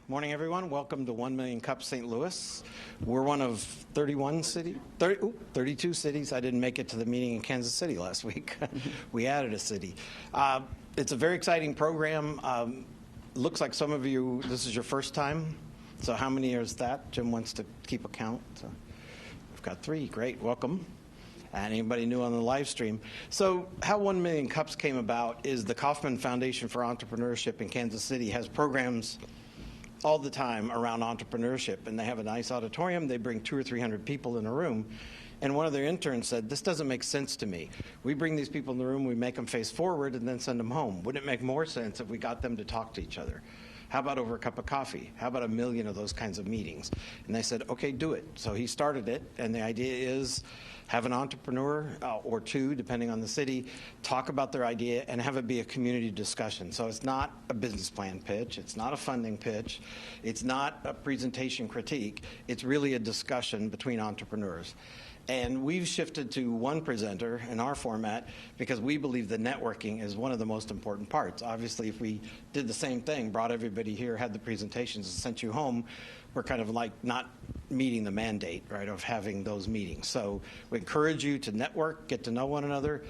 Morning, everyone. Welcome to 1 Million Cups St. Louis. We're one of 32 cities. I didn't make it to the meeting in Kansas City last week. We added a city. It's a very exciting program. Looks like some of you, this is your first time. So how many is that? Jim wants to keep a count. So we've got 3. Great. Welcome. And anybody new on the live stream. So how 1 Million Cups came about is the Kauffman Foundation for Entrepreneurship in Kansas City has programs all the time around entrepreneurship, and they have a nice auditorium. They bring 200 or 300 people in a room, and one of their interns said, this doesn't make sense to me. We bring these people in the room, we make them face forward, and then send them home. Wouldn't it make more sense if we got them to talk to each other? How about over a cup of coffee? How about 1 million of those kinds of meetings? And they said, okay, do it. So he started it, and the idea is have an entrepreneur or 2, depending on the city, talk about their idea and have it be a community discussion. So it's not a business plan pitch. It's not a funding pitch. It's not a presentation critique. It's really a discussion between entrepreneurs. And we've shifted to 1 presenter in our format because we believe that networking is one of the most important parts. Obviously, if we did the same thing, brought everybody here, had the presentations, and sent you home, we're kind of like not meeting the mandate, right, of having those meetings. So we encourage you to network, get to know one another.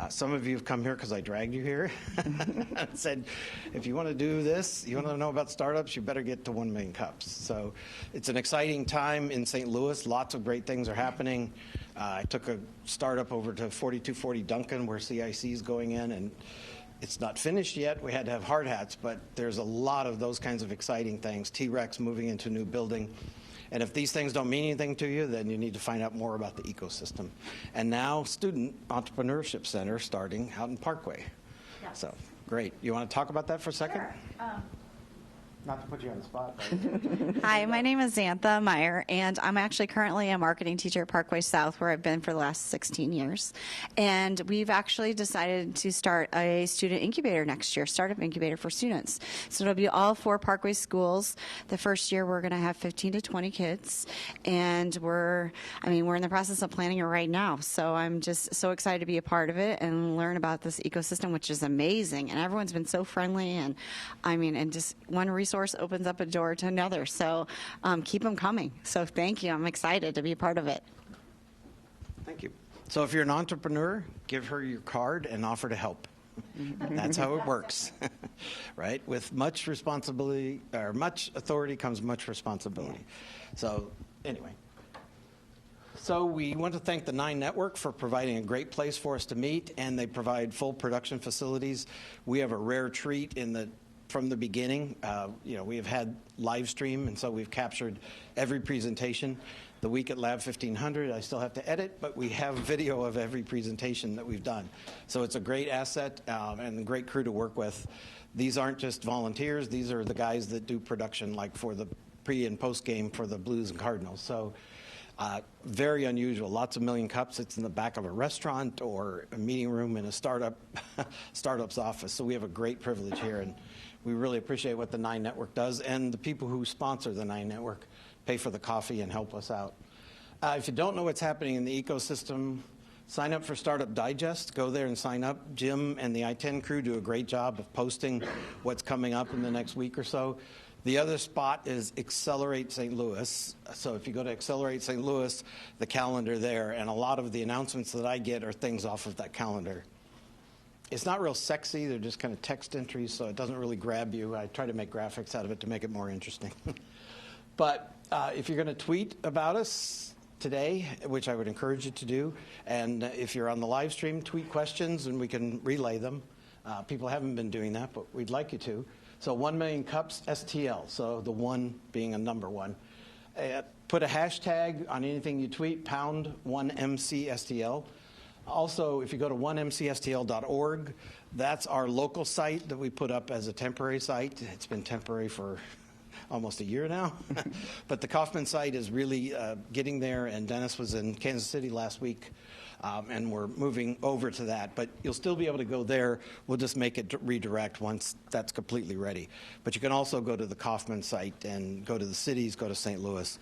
Some of you have come here because I dragged you here and said, if you want to do this, you want to know about startups, you better get to 1 Million Cups. So it's an exciting time in St. Louis. Lots of great things are happening. I took a startup over to 4240 Duncan where CIC is going in, and it's not finished yet. We had to have hard hats, but there's a lot of those kinds of exciting things. T-Rex moving into a new building. And if these things don't mean anything to you, then you need to find out more about the ecosystem. And now Student Entrepreneurship Center starting out in Parkway. Yeah. So great. You want to talk about that for a second? Sure. Not to put you on the spot. Hi, my name is Xantha Meyer, and I'm actually currently a marketing teacher at Parkway South, where I've been for the last 16 years. And we've actually decided to start a student incubator next year, startup incubator for students. So it'll be all 4 Parkway schools. The first year we're going to have 15 to 20 kids, and we're in the process of planning it right now. So I'm just so excited to be a part of it and learn about this ecosystem, which is amazing. And everyone's been so friendly, and and just one resource opens up a door to another. So keep them coming. So thank you. I'm excited to be a part of it. Thank you. So if you're an entrepreneur, give her your card and offer to help. That's how it works, right? With much responsibility, or much authority comes much responsibility. So anyway. So we want to thank the 9 Network for providing a great place for us to meet, and they provide full production facilities. We have a rare treat from the beginning. We have had live stream, and so we've captured every presentation. The week at Lab 1500, I still have to edit, but we have video of every presentation that we've done. So it's a great asset and a great crew to work with. These aren't just volunteers. These are the guys that do production, like for the pre and post game for the Blues and Cardinals. So very unusual. Lots of Million Cups. It's in the back of a restaurant or a meeting room in a startup's office. So we have a great privilege here, and we really appreciate what the 9 Network does, and the people who sponsor the 9 Network pay for the coffee and help us out. If you don't know what's happening in the ecosystem, sign up for Startup Digest. Go there and sign up. Jim and the I-10 crew do a great job of posting what's coming up in the next week or so. The other spot is Accelerate St. Louis. So if you go to Accelerate St. Louis, the calendar there, and a lot of the announcements that I get are things off of that calendar. It's not real sexy. They're just kind of text entries, so it doesn't really grab you. I try to make graphics out of it to make it more interesting. But if you're going to tweet about us today, which I would encourage you to do, and if you're on the live stream, tweet questions and we can relay them. People haven't been doing that, but we'd like you to. So 1 Million Cups STL, so the 1 being a number 1. Put a hashtag on anything you tweet, #1MCSTL. Also, if you go to 1mcstl.org, that's our local site that we put up as a temporary site. It's been temporary for almost a year now. But the Kauffman site is really getting there, and Dennis was in Kansas City last week, and we're moving over to that. But you'll still be able to go there. We'll just make it redirect once that's completely ready. But you can also go to the Kauffman site and go to the cities, go to St. Louis.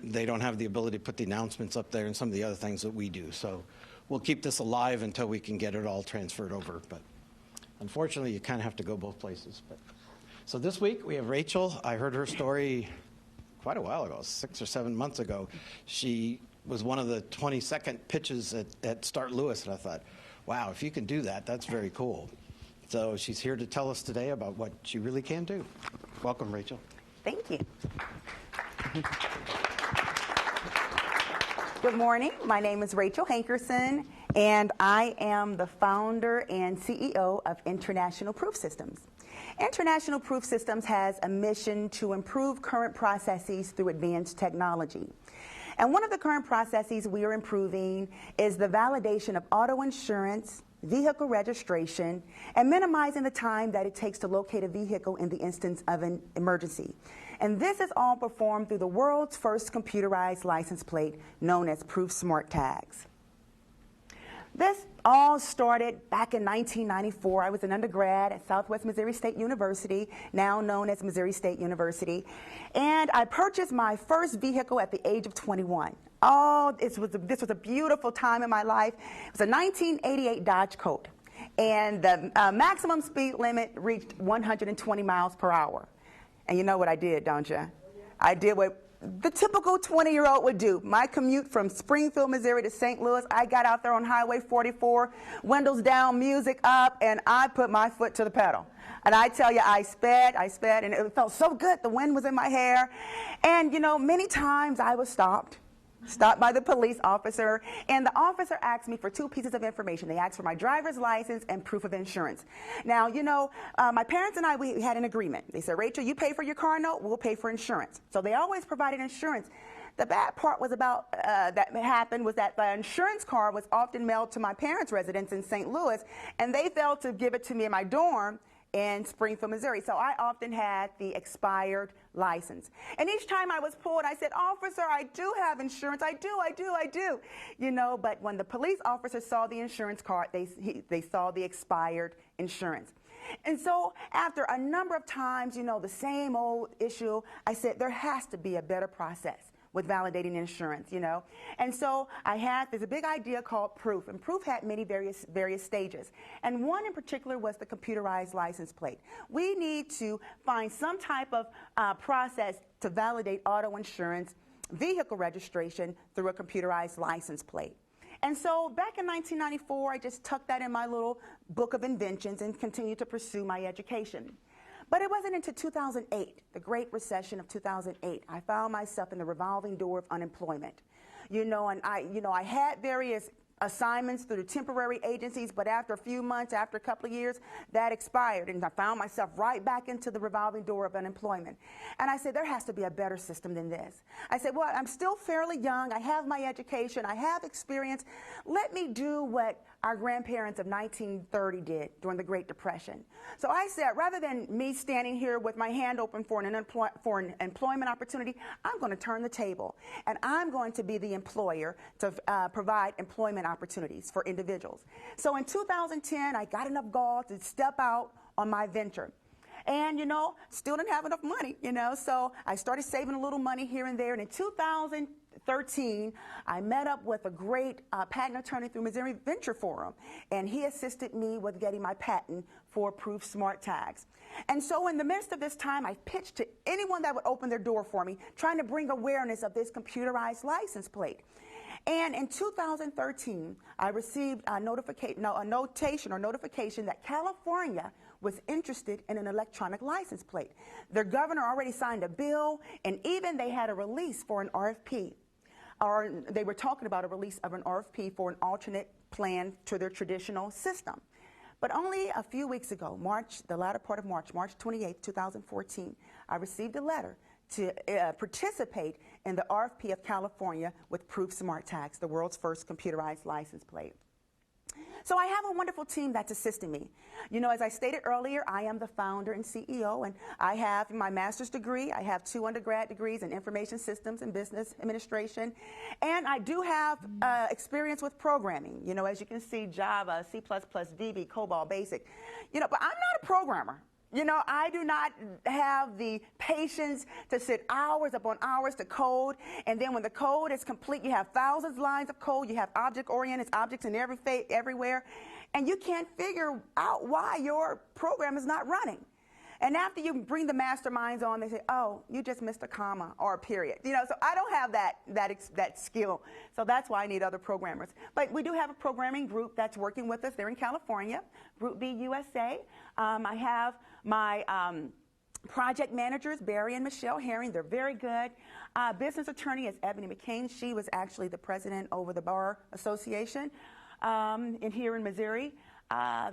They don't have the ability to put the announcements up there and some of the other things that we do. So we'll keep this alive until we can get it all transferred over. But unfortunately, you kind of have to go both places. But So this week we have Rachel. I heard her story quite a while ago, 6 or 7 months ago. She was one of the 22nd pitches at Start Lewis, and I thought, wow, if you can do that, that's very cool. So she's here to tell us today about what she really can do. Welcome, Rachel. Thank you. Good morning. My name is Rachel Hankerson, and I am the founder and CEO of International Proof Systems. International Proof Systems has a mission to improve current processes through advanced technology. And one of the current processes we are improving is the validation of auto insurance, vehicle registration, and minimizing the time that it takes to locate a vehicle in the instance of an emergency. And this is all performed through the world's first computerized license plate known as Proof Smart Tags. This all started back in 1994. I was an undergrad at Southwest Missouri State University, now known as Missouri State University, and I purchased my first vehicle at the age of 21. Oh, this was a beautiful time in my life. It was a 1988 Dodge Colt, and the maximum speed limit reached 120 miles per hour. And you know what I did, don't you? I did what the typical 20-year-old would do. My commute from Springfield, Missouri to St. Louis, I got out there on Highway 44, windows down, music up, and I put my foot to the pedal. And I tell you, I sped, and it felt so good. The wind was in my hair. And, you know, many times I was stopped by the police officer, and the officer asked me for 2 pieces of information. They asked for my driver's license and proof of insurance. Now, you know, my parents and I, we had an agreement. They said, Rachel, you pay for your car note, we'll pay for insurance. So they always provided insurance. The bad part was about that happened was that the insurance card was often mailed to my parents' residence in St. Louis, and they failed to give it to me in my dorm in Springfield, Missouri. So I often had the expired license. And each time I was pulled, I said, officer, I do have insurance. I do. You know, but when the police officer saw the insurance card, they saw the expired insurance. And so after a number of times, you know, the same old issue, I said, there has to be a better process with validating insurance, you know. And so there's a big idea called Proof, and Proof had many various stages. And one in particular was the computerized license plate. We need to find some type of process to validate auto insurance, vehicle registration through a computerized license plate. And so back in 1994, I just tucked that in my little book of inventions and continued to pursue my education. But it wasn't until 2008, the Great Recession of 2008, I found myself in the revolving door of unemployment. You know, and I had various assignments through the temporary agencies, but after a few months, after a couple of years, that expired, and I found myself right back into the revolving door of unemployment. And I said, there has to be a better system than this. I said, well, I'm still fairly young. I have my education. I have experience. Let me do what our grandparents of 1930 did during the Great Depression. So I said, rather than me standing here with my hand open for an employment opportunity, I'm going to turn the table, and I'm going to be the employer to provide employment opportunities for individuals. So in 2010, I got enough gall to step out on my venture. And, you know, still didn't have enough money, you know, so I started saving a little money here and there. And in 2013, I met up with a great patent attorney through Missouri Venture Forum, and he assisted me with getting my patent for Proof Smart Tags. And so in the midst of this time, I pitched to anyone that would open their door for me, trying to bring awareness of this computerized license plate. And in 2013, I received a notification that California was interested in an electronic license plate. Their governor already signed a bill, and even they had a release for an RFP. Or they were talking about a release of an RFP for an alternate plan to their traditional system. But only a few weeks ago, the latter part of March 28, 2014, I received a letter to participate in the RFP of California with Proof Smart Tags, the world's first computerized license plate. So I have a wonderful team that's assisting me. You know, as I stated earlier, I am the founder and CEO, and I have my master's degree. I have 2 undergrad degrees in information systems and business administration. And I do have experience with programming. You know, as you can see, Java, C++, VB, COBOL, BASIC. You know, but I'm not a programmer. You know, I do not have the patience to sit hours upon hours to code, and then when the code is complete, you have thousands of lines of code, you have object-oriented objects in everywhere, and you can't figure out why your program is not running. And after you bring the masterminds on, they say, oh, you just missed a comma or a period. So I don't have that skill. So that's why I need other programmers. But we do have a programming group that's working with us. They're in California, Group B USA. I have my project managers, Barry and Michelle Herring. They're very good. Business attorney is Ebony McCain. She was actually the president over the Bar Association here in Missouri.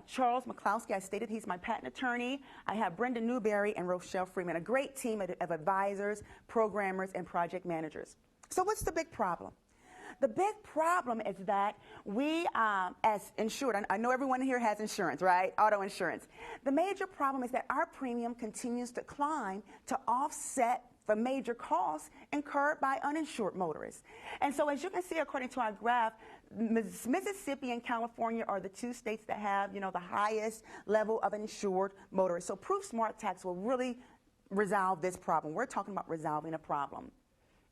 Charles McCloskey, I stated he's my patent attorney. I have Brenda Newberry and Rochelle Freeman, a great team of advisors, programmers, and project managers. So what's the big problem? The big problem is that we, as insured, I know everyone here has insurance, right? Auto insurance. The major problem is that our premium continues to climb to offset the major costs incurred by uninsured motorists. And so as you can see, according to our graph, Mississippi and California are the two states that have, the highest level of insured motorists. So Proof Smart Tax will really resolve this problem. We're talking about resolving a problem.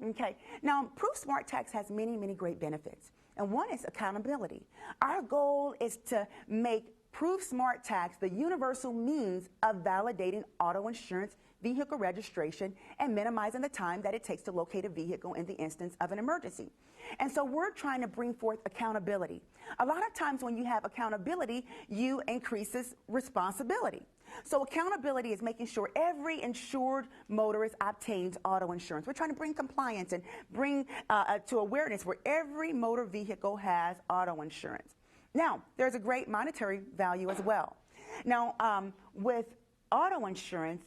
Okay, now Proof Smart Tax has many, many great benefits, and one is accountability. Our goal is to make Proof Smart Tax the universal means of validating auto insurance vehicle registration and minimizing the time that it takes to locate a vehicle in the instance of an emergency. And so we're trying to bring forth accountability. A lot of times when you have accountability, you increases responsibility. So accountability is making sure every insured motorist obtains auto insurance. We're trying to bring compliance and bring to awareness where every motor vehicle has auto insurance. Now, there's a great monetary value as well. Now, with auto insurance,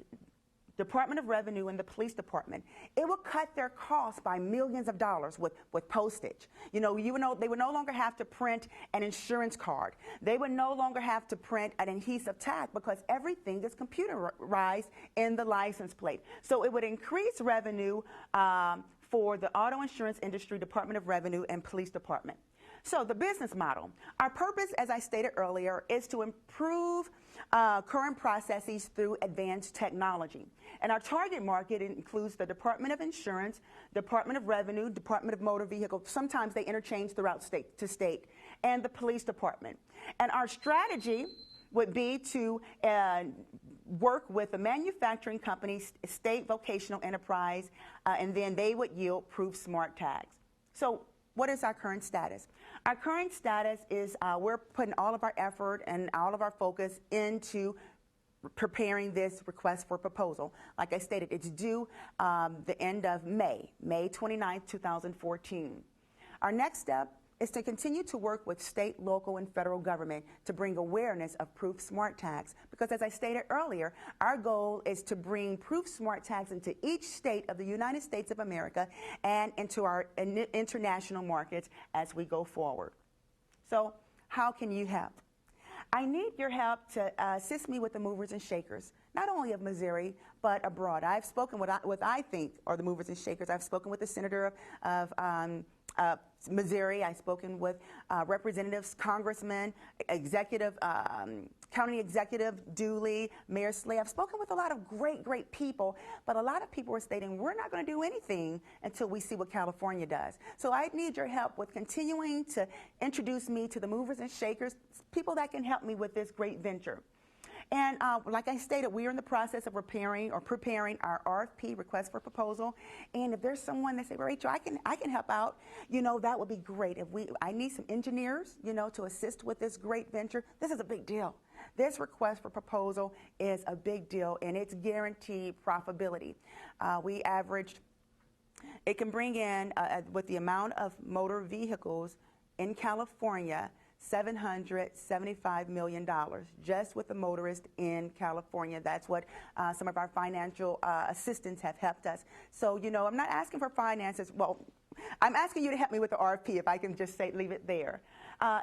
Department of Revenue and the police department, it will cut their costs by millions of dollars with postage. They would no longer have to print an insurance card. They would no longer have to print an adhesive tag because everything is computerized in the license plate. So it would increase revenue for the auto insurance industry, Department of Revenue, and police department. So the business model. Our purpose, as I stated earlier, is to improve current processes through advanced technology. And our target market includes the Department of Insurance, Department of Revenue, Department of Motor Vehicles. Sometimes they interchange throughout state to state, and the police department. And our strategy would be to work with a manufacturing company, state vocational enterprise, and then they would yield Proof Smart Tags. So what is our current status? Our current status is we're putting all of our effort and all of our focus into preparing this request for proposal. Like I stated, it's due the end of May 29th, 2014. Our next step is to continue to work with state, local, and federal government to bring awareness of Proof Smart Tax. Because as I stated earlier, our goal is to bring Proof Smart Tax into each state of the United States of America and into our international markets as we go forward. So how can you help? I need your help to assist me with the movers and shakers, not only of Missouri, but abroad. I've spoken with what I think are the movers and shakers. I've spoken with the senator of Missouri. I've spoken with representatives, congressmen, executive, county executive Dooley, Mayor Slay. I've spoken with a lot of great people, but a lot of people are stating we're not going to do anything until we see what California does. So I need your help with continuing to introduce me to the movers and shakers, people that can help me with this great venture. And like I stated, we are in the process of preparing our RFP, request for proposal. And if there's someone that say, well, Rachel, I can help out, that would be great. I need some engineers, to assist with this great venture. This is a big deal. This request for proposal is a big deal, and it's guaranteed profitability. We averaged, it can bring in, with the amount of motor vehicles in California, $775 million just with the motorist in California. That's what some of our financial assistants have helped us. So, I'm not asking for finances. Well, I'm asking you to help me with the RFP, if I can just leave it there.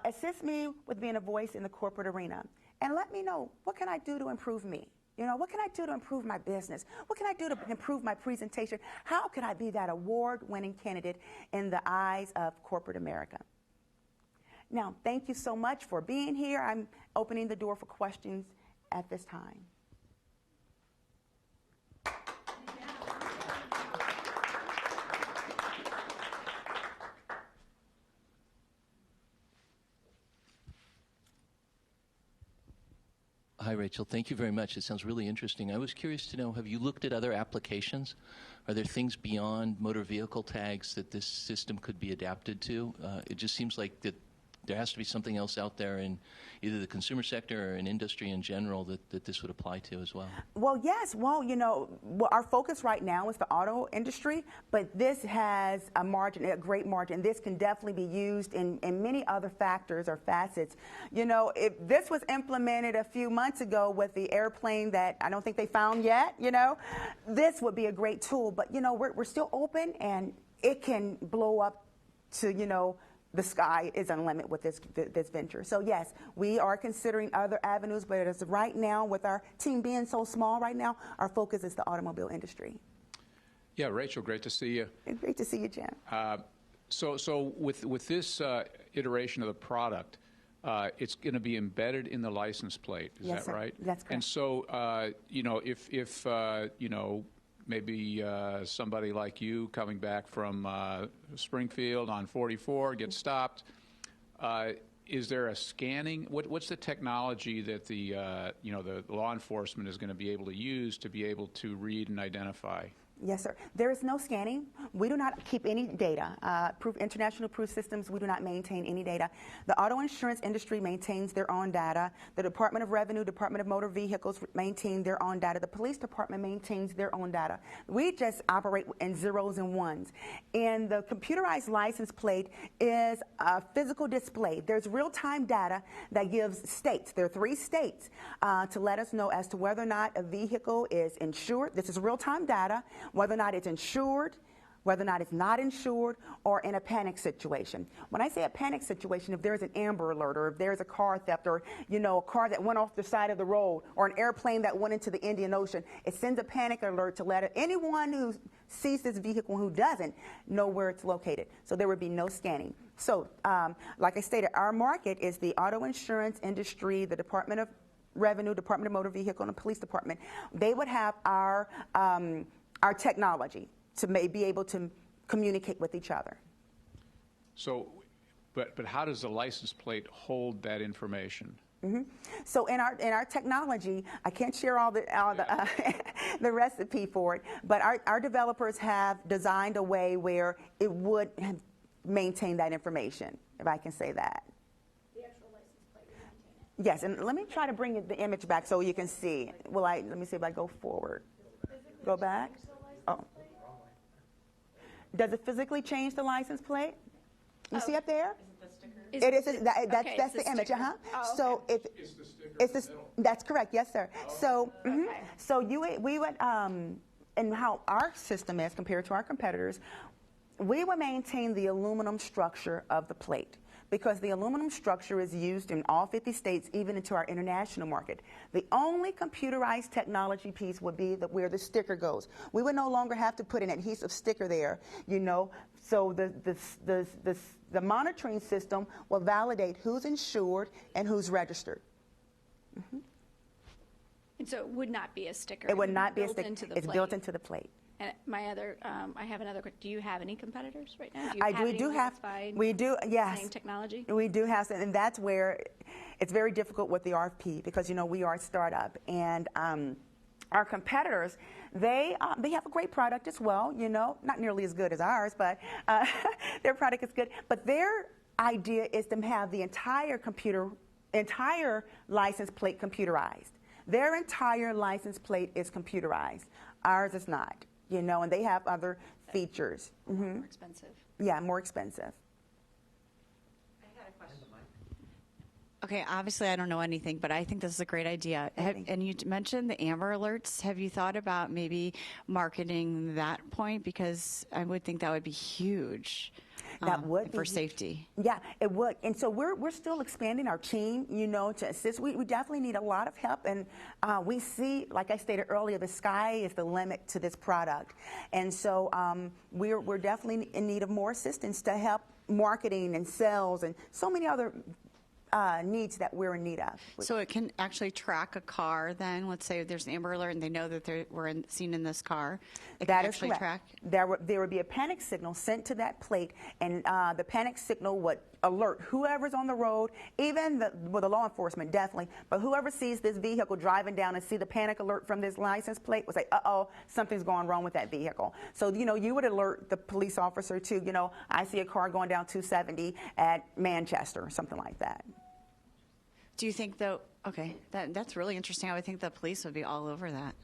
Assist me with being a voice in the corporate arena. And let me know, what can I do to improve me? What can I do to improve my business? What can I do to improve my presentation? How can I be that award-winning candidate in the eyes of corporate America? Now, thank you so much for being here. I'm opening the door for questions at this time. Hi, Rachel. Thank you very much. It sounds really interesting. I was curious to know, have you looked at other applications? Are there things beyond motor vehicle tags that this system could be adapted to? It just seems like that there has to be something else out there in either the consumer sector or in industry in general that this would apply to as well. Well, yes. Well, our focus right now is the auto industry, but this has a margin, a great margin. This can definitely be used in many other factors or facets. If this was implemented a few months ago with the airplane that I don't think they found yet, this would be a great tool. But, we're still open, and it can blow up to, the sky is unlimited with this venture. So yes, we are considering other avenues, but as of right now, with our team being so small right now, our focus is the automobile industry. Yeah, Rachel, great to see you. Great to see you, Jim. So with this iteration of the product, it's going to be embedded in the license plate. Is Yes, that sir. right? That's correct. And so, if maybe somebody like you coming back from Springfield on 44 gets stopped, is there a scanning? What's the technology that the law enforcement is going to be able to use to be able to read and identify? Yes, sir. There is no scanning. We do not keep any data. International Proof Systems, we do not maintain any data. The auto insurance industry maintains their own data. The Department of Revenue, Department of Motor Vehicles maintain their own data. The police department maintains their own data. We just operate in zeros and ones. And the computerized license plate is a physical display. There's real-time data that gives states, there are 3 states, to let us know as to whether or not a vehicle is insured. This is real-time data. Whether or not it's insured, whether or not it's not insured, or in a panic situation. When I say a panic situation, if there's an Amber Alert, or if there's a car theft, or a car that went off the side of the road, or an airplane that went into the Indian Ocean, it sends a panic alert to let anyone who sees this vehicle who doesn't know where it's located. So there would be no scanning. So, like I stated, our market is the auto insurance industry, the Department of Revenue, Department of Motor Vehicle, and the police department. They would have our technology to be able to communicate with each other. So, but how does the license plate hold that information? Mm-hmm. So in our technology, I can't share all the the recipe for it, but our developers have designed a way where it would maintain that information, if I can say that. The actual license plate would maintain it. Yes, and let me try to bring the image back so you can see. Let me see if I go forward. Go back. Oh. Does it physically change the license plate? You see up there? It is. That's the image. Oh, so okay. That's correct. Yes, sir. So so we would and how our system is compared to our competitors, we would maintain the aluminum structure of the plate, because the aluminum structure is used in all 50 states, even into our international market. The only computerized technology piece would be where the sticker goes. We would no longer have to put an adhesive sticker there, so the monitoring system will validate who's insured and who's registered. Mm-hmm. And so it would not be a sticker. It would not be a built sticker. into the It's plate. built into the plate. And I have another question. Do you have any competitors right now? We do, yes. Same technology? We do have some, and that's where it's very difficult with the RFP, because, we are a startup. And our competitors, they have a great product as well, not nearly as good as ours, but their product is good. But their idea is to have the entire license plate computerized. Their entire license plate is computerized. Ours is not. And they have other features. Mm-hmm. More expensive. Yeah, more expensive. I had a question. Okay, obviously I don't know anything, but I think this is a great idea. And you mentioned the Amber Alerts. Have you thought about maybe marketing that point? Because I would think that would be huge. That would for be safety. Yeah, it would. And so we're still expanding our team, to assist. We definitely need a lot of help. And we see, like I stated earlier, the sky is the limit to this product. And so we're definitely in need of more assistance to help marketing and sales and so many other needs that we're in need of. So it can actually track a car then? Let's say there's an Amber Alert and they know that they were seen in this car. It That can is actually correct. track? There would be a panic signal sent to that plate, and the panic signal would alert whoever's on the road, even the law enforcement, definitely, but whoever sees this vehicle driving down and see the panic alert from this license plate will say, uh-oh, something's going wrong with that vehicle. So, you would alert the police officer to, I see a car going down 270 at Manchester, or something like that. Do you think, though, okay, that's really interesting. I would think the police would be all over that.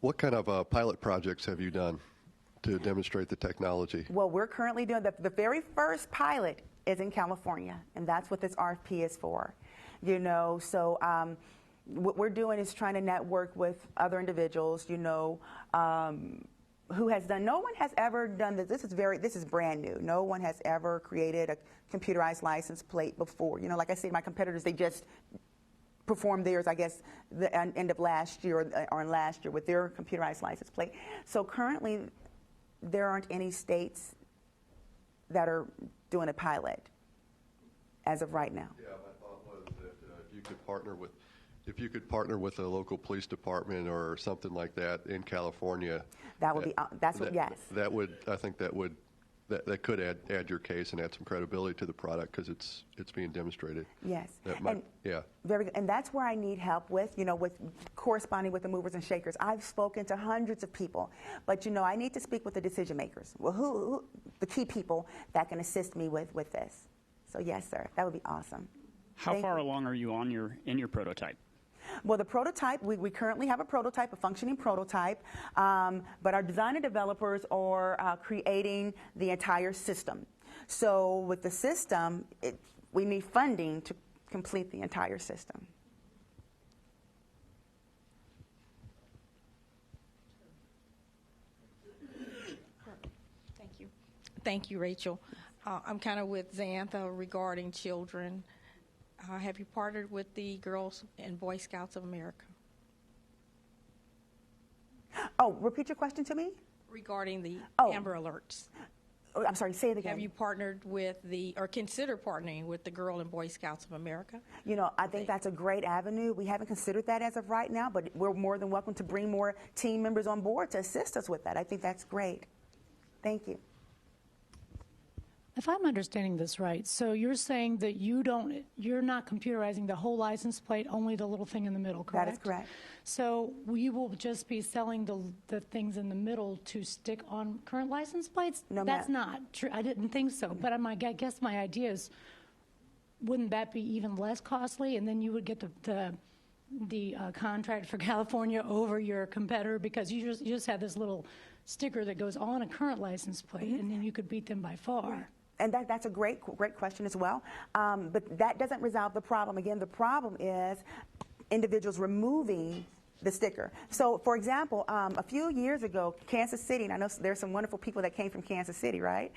What kind of pilot projects have you done to demonstrate the technology? Well, we're currently doing the very first pilot is in California, and that's what this RFP is for. So what we're doing is trying to network with other individuals, who has done. No one has ever done this. This is brand new. No one has ever created a computerized license plate before. Like I said, my competitors, they just performed theirs, I guess, the end of last year or last year with their computerized license plate. So currently, there aren't any states that are doing a pilot as of right now. Yeah, my thought was that if you could partner with a local police department or something like that in California, That would be. Yes. That could add your case and add some credibility to the product because it's being demonstrated. Yes. Yeah. Very good. And that's where I need help with, with corresponding with the movers and shakers. I've spoken to hundreds of people, but, I need to speak with the decision makers. Well, who the key people that can assist me with this. So, yes, sir, that would be awesome. How far along are you in your prototype? Well, the prototype, we currently have a prototype, a functioning prototype, but our designer developers are creating the entire system. So with the system, we need funding to complete the entire system. Thank you. Thank you, Rachel. I'm kind of with Xantha regarding children. Have you partnered with the Girls and Boy Scouts of America? Oh, repeat your question to me? Regarding the Amber Alerts. Oh, I'm sorry, say it again. Have you partnered with or considered partnering with the Girl and Boy Scouts of America? I think that's a great avenue. We haven't considered that as of right now, but we're more than welcome to bring more team members on board to assist us with that. I think that's great. Thank you. If I'm understanding this right, so you're saying that you're not computerizing the whole license plate, only the little thing in the middle, correct? That is correct. So we will just be selling the things in the middle to stick on current license plates? No, that's ma'am. not true. I didn't think so. But I guess my idea is, wouldn't that be even less costly? And then you would get the contract for California over your competitor because you just have this little sticker that goes on a current license plate, and then you could beat them by far. And that's a great question as well. But that doesn't resolve the problem. Again, the problem is individuals removing the sticker. So, for example, a few years ago, Kansas City, and I know there's some wonderful people that came from Kansas City, right,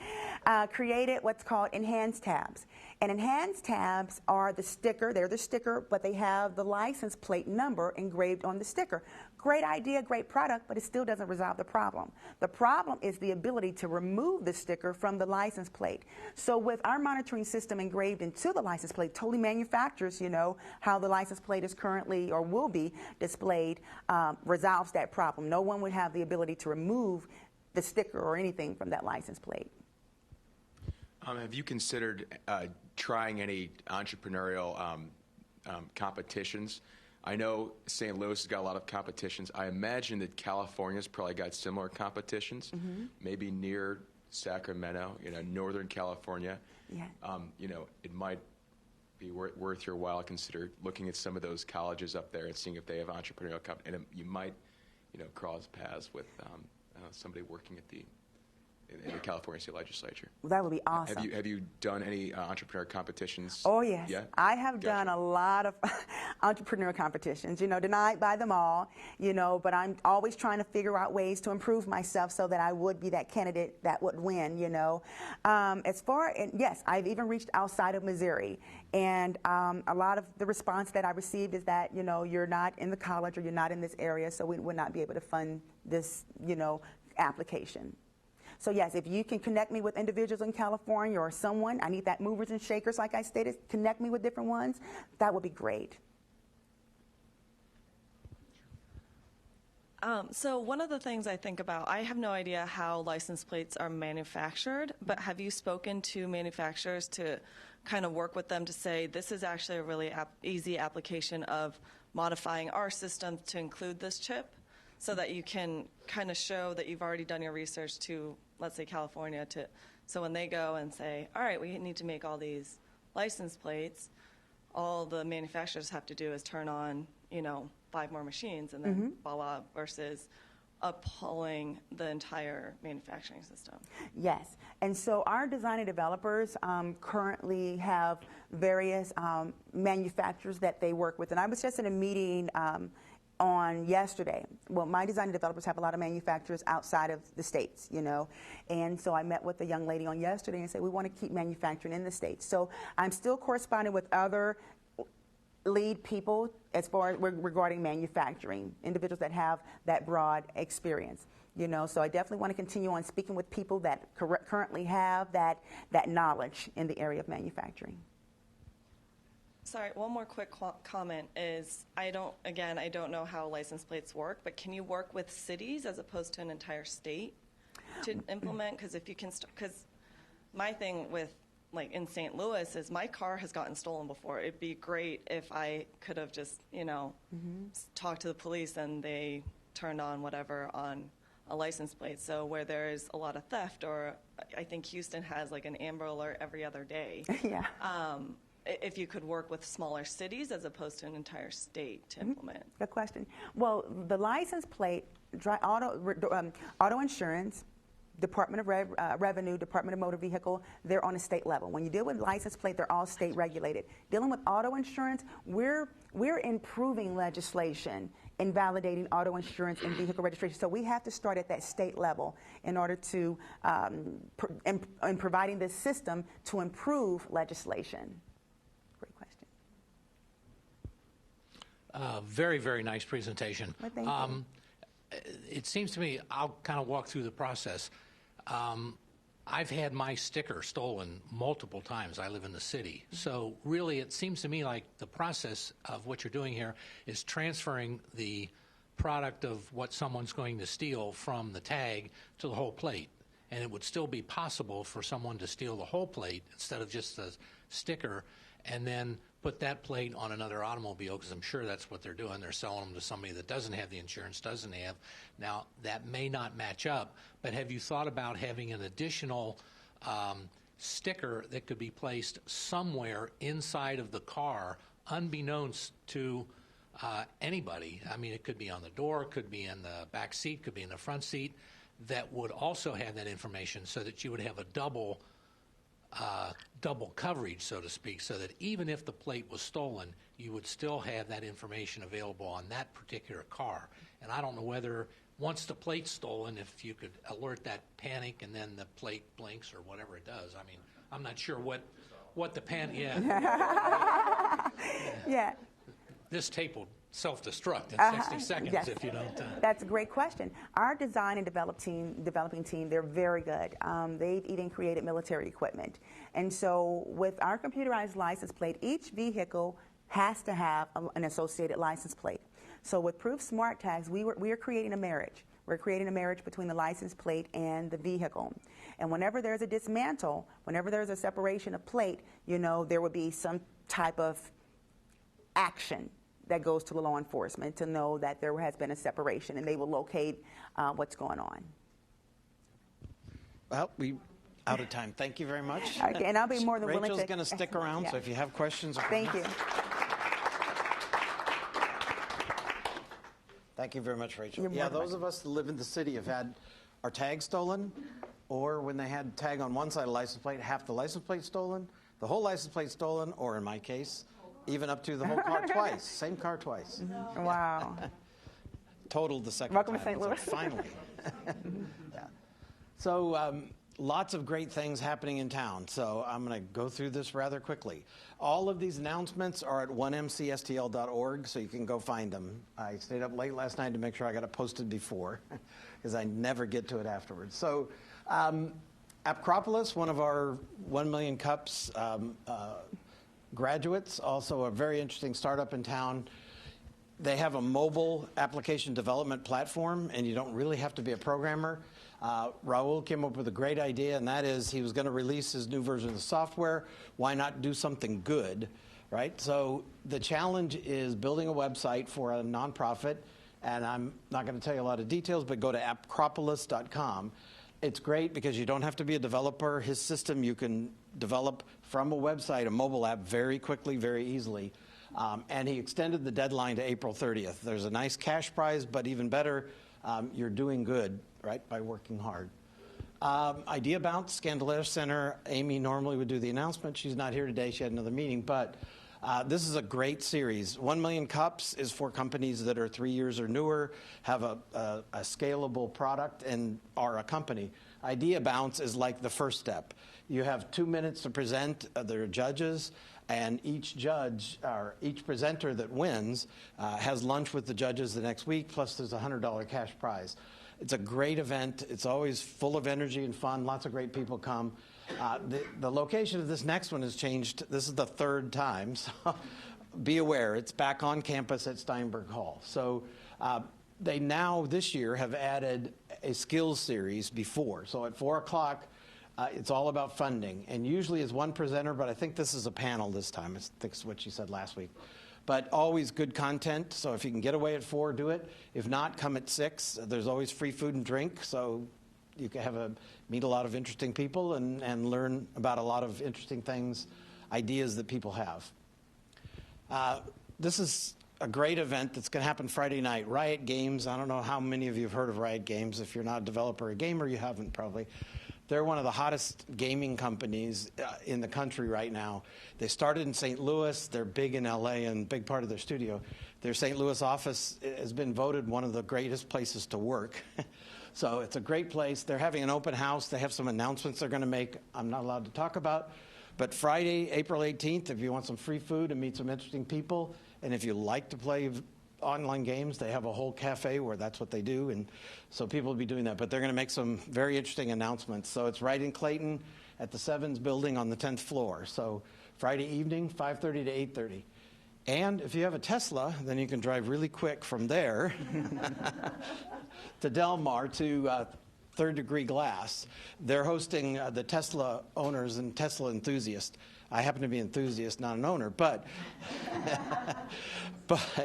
created what's called enhanced tabs. And enhanced tabs are the sticker, they're the sticker, but they have the license plate number engraved on the sticker. Great idea, great product, but it still doesn't resolve the problem. The problem is the ability to remove the sticker from the license plate. So with our monitoring system engraved into the license plate, totally manufactures, how the license plate is currently or will be displayed, resolves that problem. No one would have the ability to remove the sticker or anything from that license plate. Have you considered trying any entrepreneurial competitions? I know St. Louis has got a lot of competitions. I imagine that California's probably got similar competitions, maybe near Sacramento, Northern California. Yeah. It might be worth your while to consider looking at some of those colleges up there and seeing if they have entrepreneurial and you might, cross paths with somebody working at in the California State Legislature. That would be awesome. Have you done any entrepreneur competitions? Oh, yes. Yeah? I have done a lot of entrepreneur competitions, denied by them all, but I'm always trying to figure out ways to improve myself so that I would be that candidate that would win, yes, I've even reached outside of Missouri, and a lot of the response that I received is that, you're not in the college or you're not in this area, so we would not be able to fund this, application. So yes, if you can connect me with individuals in California or someone, I need that movers and shakers, like I stated, connect me with different ones, that would be great. So one of the things I think about, I have no idea how license plates are manufactured, but have you spoken to manufacturers to kind of work with them to say, this is actually a really easy application of modifying our system to include this chip, so that you can kind of show that you've already done your research to, let's say, California, so when they go and say, all right, we need to make all these license plates, all the manufacturers have to do is turn on, 5 more machines, and then voila, versus pulling the entire manufacturing system. Yes, and so our design and developers currently have various manufacturers that they work with, and I was just in a meeting on yesterday. Well, my design and developers have a lot of manufacturers outside of the States, and so I met with a young lady on yesterday and said, we want to keep manufacturing in the States. So I'm still corresponding with other lead people as far as regarding manufacturing, individuals that have that broad experience. So I definitely want to continue on speaking with people that currently have that knowledge in the area of manufacturing. Sorry, one more quick comment is, I don't know how license plates work, but can you work with cities as opposed to an entire state to implement? Because if you can, because my thing with, like, in St. Louis is my car has gotten stolen before. It'd be great if I could have just, talked to the police and they turned on whatever on a license plate. So where there is a lot of theft, or I think Houston has like an Amber Alert every other day. Yeah. If you could work with smaller cities as opposed to an entire state to implement. Good question. Well, the license plate, auto insurance, Department of Revenue, Department of Motor Vehicle, they're on a state level. When you deal with license plate, they're all state regulated. Dealing with auto insurance, we're improving legislation in validating auto insurance and vehicle registration. So we have to start at that state level in order to, in providing this system to improve legislation. Great question. Very, very nice presentation. Well, thank you. It seems to me, I'll kind of walk through the process. I've had my sticker stolen multiple times. I live in the city. So really, it seems to me like the process of what you're doing here is transferring the product of what someone's going to steal from the tag to the whole plate. And it would still be possible for someone to steal the whole plate instead of just the sticker, and then put that plate on another automobile, because I'm sure that's what they're doing. They're selling them to somebody that doesn't have the insurance, doesn't have. Now, that may not match up, but have you thought about having an additional sticker that could be placed somewhere inside of the car, unbeknownst to anybody? I mean, it could be on the door, it could be in the back seat, could be in the front seat, that would also have that information, so that you would have a double coverage, so to speak, so that even if the plate was stolen, you would still have that information available on that particular car. And I don't know whether, once the plate's stolen, if you could alert that panic and then the plate blinks or whatever it does. I mean, I'm not sure what the panic, Yeah. This tape will self-destruct in 60 seconds yes. if you don't. That's a great question. Our design and developing team, they're very good. They've even created military equipment. And so with our computerized license plate, each vehicle has to have an associated license plate. So with Proof Smart Tags, we are creating a marriage. We're creating a marriage between the license plate and the vehicle. And whenever there's a dismantle, whenever there's a separation of plate, there would be some type of action that goes to the law enforcement to know that there has been a separation, and they will locate what's going on. Well, we out of time. Thank you very much. Okay, and I'll be more than willing to. Rachel's going to stick around, yeah. so if you have questions or Thank you. Thank you very much, Rachel. You're more Yeah, than those of us that live in the city have had our tag stolen, or when they had tag on one side of the license plate, half the license plate stolen, the whole license plate stolen, or in my case, even up to the whole car twice. Same car twice. Mm-hmm. Wow. Totaled the second Welcome time. to St. Louis. So finally. Yeah. So lots of great things happening in town. So I'm going to go through this rather quickly. All of these announcements are at 1mcstl.org, so you can go find them. I stayed up late last night to make sure I got it posted before, because I never get to it afterwards. So Acropolis, one of our 1 million cups graduates, also a very interesting startup in town. They have a mobile application development platform, and you don't really have to be a programmer. Raul came up with a great idea, and that is he was going to release his new version of the software. Why not do something good, right? So the challenge is building a website for a nonprofit, and I'm not going to tell you a lot of details, but go to acropolis.com. It's great because you don't have to be a developer. His system, you can develop from a website, a mobile app, very quickly, very easily. And he extended the deadline to April 30th. There's a nice cash prize, but even better, you're doing good, right, by working hard. Idea Bounce, Scandalera Center. Amy normally would do the announcement. She's not here today. She had another meeting. But this is a great series. 1 million cups is for companies that are 3 years or newer, have a scalable product, and are a company. Idea Bounce is like the first step. You have 2 minutes to present. There are judges. And each judge, or each presenter that wins, has lunch with the judges the next week, plus there's a $100 cash prize. It's a great event. It's always full of energy and fun. Lots of great people come. The location of this next one has changed. This is the third time, so be aware. It's back on campus at Steinberg Hall. So they now, this year, have added a skills series before. So at 4 o'clock, it's all about funding, and usually it's one presenter, but I think this is a panel this time. I think it's what she said last week. But always good content, so if you can get away at 4, do it. If not, come at 6. There's always free food and drink, so you can meet a lot of interesting people and learn about a lot of interesting things, ideas that people have. This is a great event that's going to happen Friday night. Riot Games, I don't know how many of you have heard of Riot Games. If you're not a developer or a gamer, you haven't probably. They're one of the hottest gaming companies in the country right now. They started in St. Louis. They're big in L.A. and big part of their studio. Their St. Louis office has been voted one of the greatest places to work. So it's a great place. They're having an open house. They have some announcements they're going to make I'm not allowed to talk about. But Friday, April 18th, if you want some free food and meet some interesting people, and if you like to play online games, they have a whole cafe where that's what they do, and so people will be doing that. But they're going to make some very interesting announcements. So it's right in Clayton at the Sevens building on the 10th floor. So Friday evening, 5:30 to 8:30. And if you have a Tesla, then you can drive really quick from there to Del Mar to Third Degree Glass. They're hosting the Tesla owners and Tesla enthusiasts. I happen to be an enthusiast, not an owner, but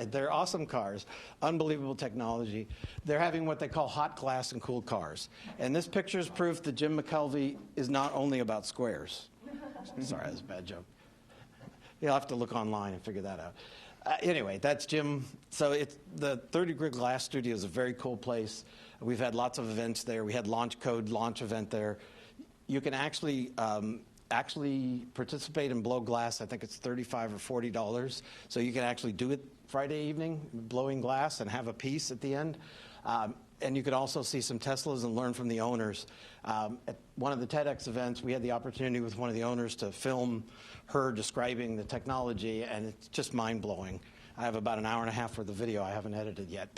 they're awesome cars, unbelievable technology. They're having what they call hot glass and cool cars. And this picture is proof that Jim McKelvey is not only about squares. Sorry, that's a bad joke. You'll have to look online and figure that out. Anyway, that's Jim. So the Third Degree Glass Studio is a very cool place. We've had lots of events there. We had Launch Code launch event there. You can actually participate and blow glass. I think it's $35 or $40. So you can actually do it Friday evening, blowing glass, and have a piece at the end. And you could also see some Teslas and learn from the owners. At one of the TEDx events, we had the opportunity with one of the owners to film her describing the technology, and it's just mind-blowing. I have about an hour and a half for the video. I haven't edited yet.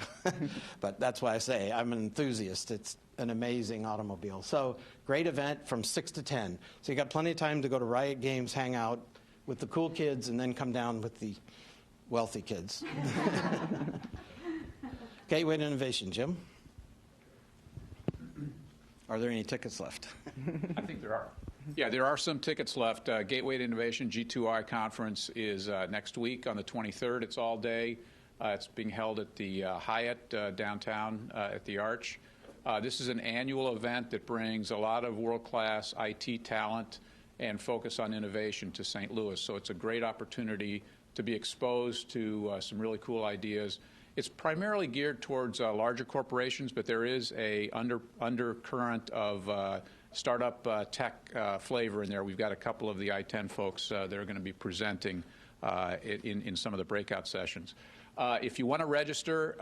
But that's why I say I'm an enthusiast. It's an amazing automobile. So great event from 6 to 10. So you got plenty of time to go to Riot Games, hang out with the cool kids, and then come down with the wealthy kids. Gateway to Innovation, Jim? Are there any tickets left? I think there are. Yeah, there are some tickets left. Gateway to Innovation G2I conference is next week on the 23rd. It's all day. It's being held at the Hyatt downtown at the Arch. This is an annual event that brings a lot of world-class IT talent and focus on innovation to St. Louis. So it's a great opportunity to be exposed to some really cool ideas. It's primarily geared towards larger corporations, but there is a undercurrent of startup tech flavor in there. We've got a couple of the I-10 folks that are going to be presenting in some of the breakout sessions. If you want to register,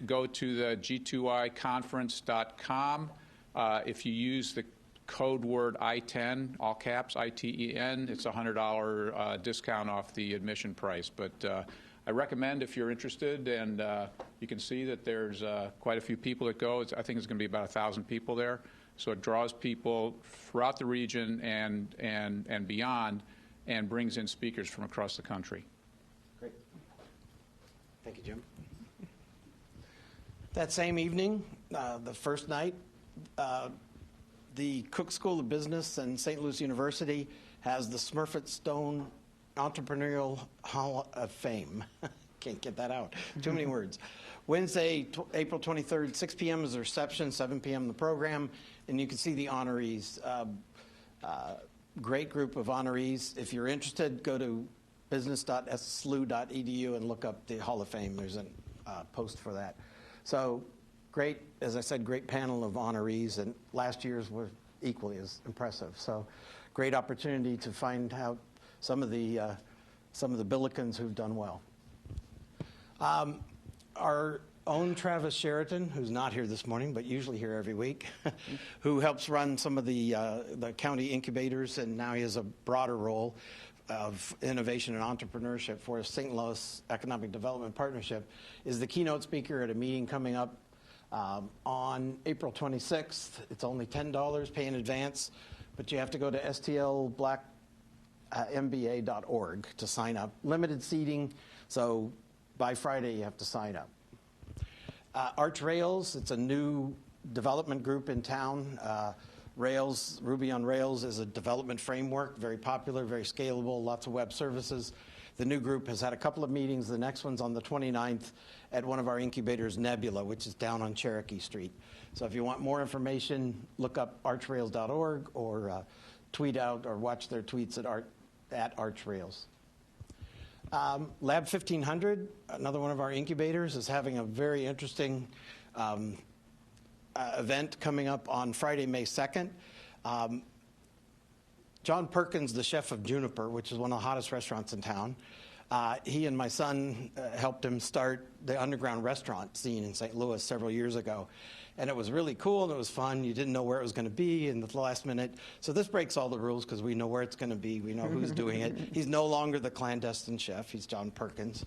go to the g2iconference.com. If you use the code word I-10, all caps, I-T-E-N, it's a $100 discount off the admission price. But I recommend if you're interested, and you can see that there's quite a few people that go. I think it's going to be about 1,000 people there. So it draws people throughout the region and beyond, and brings in speakers from across the country. Great. Thank you, Jim. That same evening, the first night, the Cook School of Business and St. Louis University has the Smurfit Stone Entrepreneurial Hall of Fame. Can't get that out. Too many words. Wednesday, April 23rd, 6 p.m. is the reception, 7 p.m. the program, and you can see the honorees. Great group of honorees. If you're interested, go to business.slu.edu and look up the Hall of Fame. There's a post for that. So great, as I said, great panel of honorees, and last year's were equally as impressive. So great opportunity to find out some of the Billikens who've done well. Our own Travis Sheraton, who's not here this morning, but usually here every week, who helps run some of the county incubators, and now he has a broader role of innovation and entrepreneurship for St. Louis Economic Development Partnership, is the keynote speaker at a meeting coming up on April 26th. It's only $10, pay in advance, but you have to go to stlblackmba.org to sign up. Limited seating, so by Friday you have to sign up. Arch Rails, it's a new development group in town. Rails, Ruby on Rails is a development framework, very popular, very scalable, lots of web services. The new group has had a couple of meetings. The next one's on the 29th at one of our incubators, Nebula, which is down on Cherokee Street. So if you want more information, look up archrails.org or tweet out or watch their tweets at Archrails. Lab 1500, another one of our incubators, is having a very interesting event coming up on Friday, May 2nd. John Perkins, the chef of Juniper, which is one of the hottest restaurants in town, he and my son helped him start the underground restaurant scene in St. Louis several years ago. And it was really cool and it was fun. You didn't know where it was going to be in the last minute. So this breaks all the rules because we know where it's going to be. We know who's doing it. He's no longer the clandestine chef. He's John Perkins.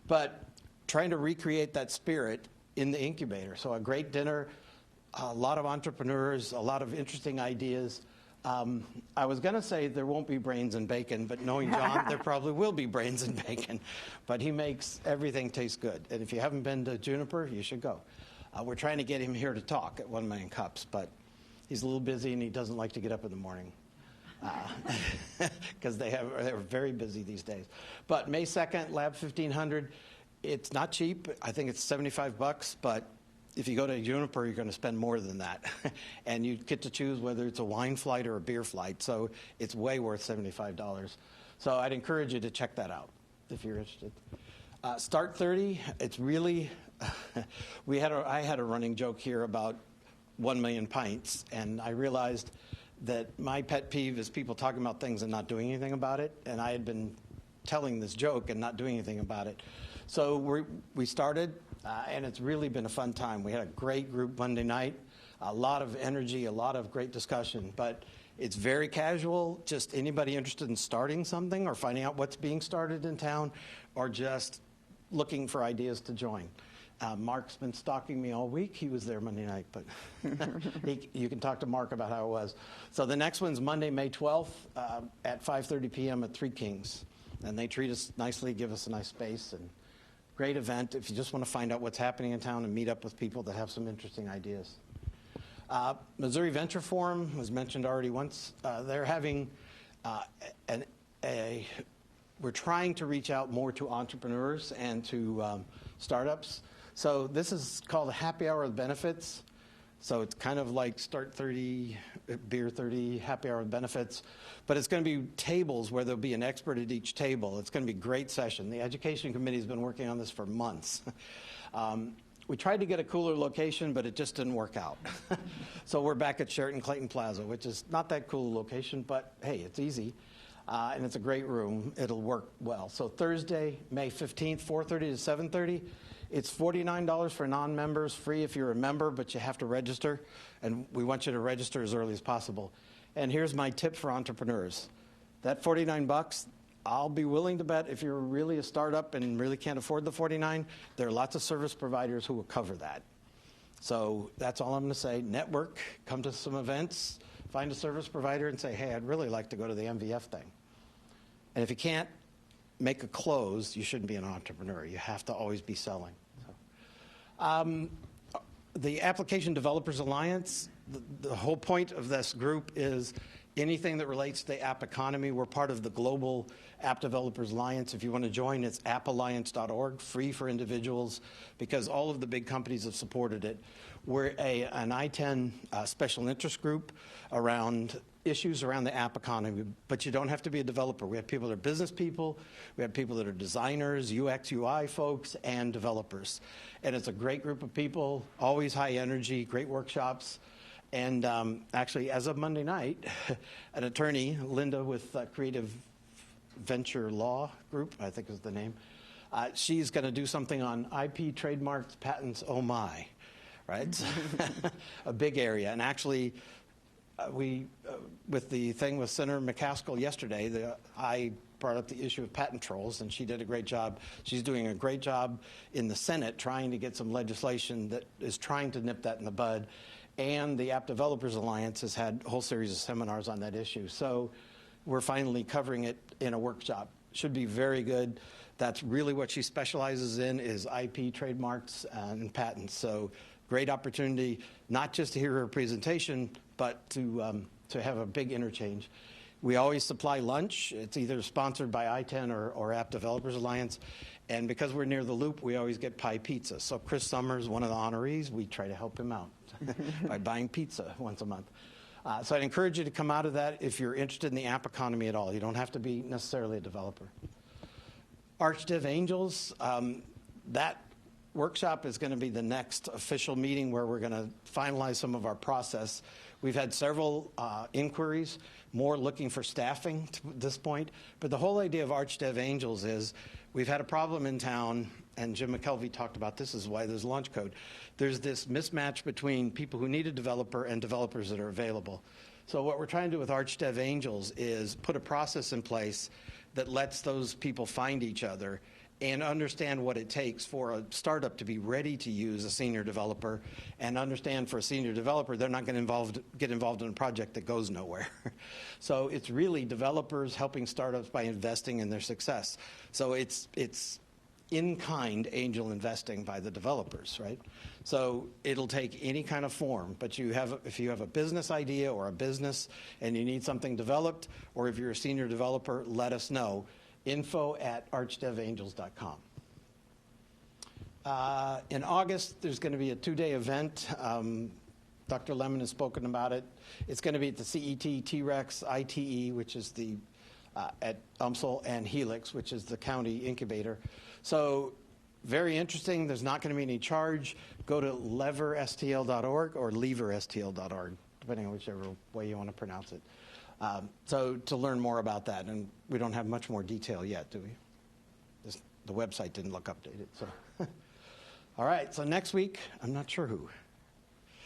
But trying to recreate that spirit in the incubator. So a great dinner, a lot of entrepreneurs, a lot of interesting ideas. I was going to say there won't be brains and bacon, but knowing John, there probably will be brains and bacon. But he makes everything taste good. And if you haven't been to Juniper, you should go. We're trying to get him here to talk at 1 Million Cups, but he's a little busy and he doesn't like to get up in the morning because they're very busy these days. But May 2nd, Lab 1500, it's not cheap. I think it's $75, but if you go to Juniper, you're going to spend more than that. And you get to choose whether it's a wine flight or a beer flight, so it's way worth $75. So I'd encourage you to check that out if you're interested. Start 30, it's really... I had a running joke here about 1 million pints, and I realized that my pet peeve is people talking about things and not doing anything about it, and I had been telling this joke and not doing anything about it. So we started, and it's really been a fun time. We had a great group Monday night, a lot of energy, a lot of great discussion, but it's very casual, just anybody interested in starting something or finding out what's being started in town or just looking for ideas to join. Mark's been stalking me all week. He was there Monday night, but you can talk to Mark about how it was. So the next one's Monday, May 12th at 5:30 p.m. at Three Kings. And they treat us nicely, give us a nice space, and great event if you just want to find out what's happening in town and meet up with people that have some interesting ideas. Missouri Venture Forum was mentioned already once. They're having we're trying to reach out more to entrepreneurs and to startups. So this is called a happy hour with benefits. So it's kind of like Start 30, Beer 30, happy hour with benefits. But it's going to be tables where there'll be an expert at each table. It's going to be a great session. The Education Committee has been working on this for months. We tried to get a cooler location, but it just didn't work out. So we're back at Sheraton Clayton Plaza, which is not that cool a location, but hey, it's easy. And it's a great room. It'll work well. So Thursday, May 15th, 4:30 to 7:30. It's $49 for non-members, free if you're a member, but you have to register. And we want you to register as early as possible. And here's my tip for entrepreneurs. That $49, I'll be willing to bet if you're really a startup and really can't afford the $49, there are lots of service providers who will cover that. So that's all I'm going to say. Network, come to some events, find a service provider and say, hey, I'd really like to go to the MVF thing. And if you can't make a close, you shouldn't be an entrepreneur. You have to always be selling. So, the Application Developers Alliance, the whole point of this group is anything that relates to the app economy. We're part of the Global App Developers Alliance. If you want to join, it's appalliance.org, free for individuals, because all of the big companies have supported it. We're an I-10 special interest group around issues around the app economy, but you don't have to be a developer. We have people that are business people, we have people that are designers, UX, UI folks, and developers. And it's a great group of people, always high energy, great workshops. And actually, as of Monday night, an attorney, Linda with Creative Venture Law Group, I think is the name, she's going to do something on IP, trademarks, patents, oh my, right? A big area. And actually, with the thing with Senator McCaskill yesterday, I brought up the issue of patent trolls, and she did a great job. She's doing a great job in the Senate trying to get some legislation that is trying to nip that in the bud. And the App Developers Alliance has had a whole series of seminars on that issue. So we're finally covering it in a workshop. Should be very good. That's really what she specializes in, is IP, trademarks, and patents. So great opportunity, not just to hear her presentation, but to have a big interchange. We always supply lunch. It's either sponsored by I-10 or App Developers Alliance. And because we're near the Loop, we always get pie pizza. So Chris Summers, one of the honorees, we try to help him out by buying pizza once a month. So I'd encourage you to come out of that if you're interested in the app economy at all. You don't have to be necessarily a developer. ArchDev Angels, that workshop is going to be the next official meeting where we're going to finalize some of our process. We've had several inquiries, more looking for staffing at this point. But the whole idea of ArchDev Angels is we've had a problem in town, and Jim McKelvey talked about this is why there's launch code. There's this mismatch between people who need a developer and developers that are available. So what we're trying to do with ArchDev Angels is put a process in place that lets those people find each other and understand what it takes for a startup to be ready to use a senior developer, and understand for a senior developer they're not going to get involved in a project that goes nowhere. So it's really developers helping startups by investing in their success. So it's in-kind angel investing by the developers, right? So it'll take any kind of form, but if you have a business idea or a business and you need something developed, or if you're a senior developer, let us know. info@archdevangels.com. In August, there's going to be a 2-day event. Dr. Lemon has spoken about it. It's going to be at the CET, T-Rex, ITE, which is at UMSL, and Helix, which is the county incubator. So very interesting. There's not going to be any charge. Go to leverstl.org or leverstl.org, depending on whichever way you want to pronounce it. So to learn more about that, and we don't have much more detail yet, do we? The website didn't look updated. So, all right. So next week, I'm not sure who.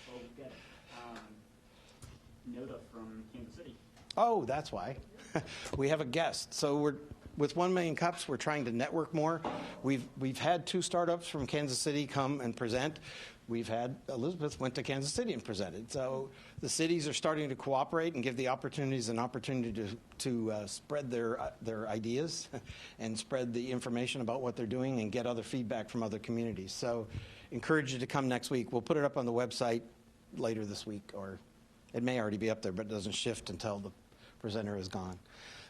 Well, we've got Noda from Kansas City. Oh, that's why. We have a guest. So with 1 Million Cups, we're trying to network more. We've had 2 startups from Kansas City come and present. We've had Elizabeth went to Kansas City and presented. So the cities are starting to cooperate and give the opportunities an opportunity to spread their ideas and spread the information about what they're doing and get other feedback from other communities. So encourage you to come next week. We'll put it up on the website later this week, or it may already be up there, but it doesn't shift until the presenter is gone.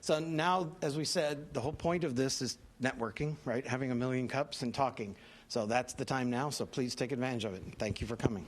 So now, as we said, the whole point of this is networking, right? Having 1 million cups and talking. So that's the time now, so please take advantage of it. Thank you for coming.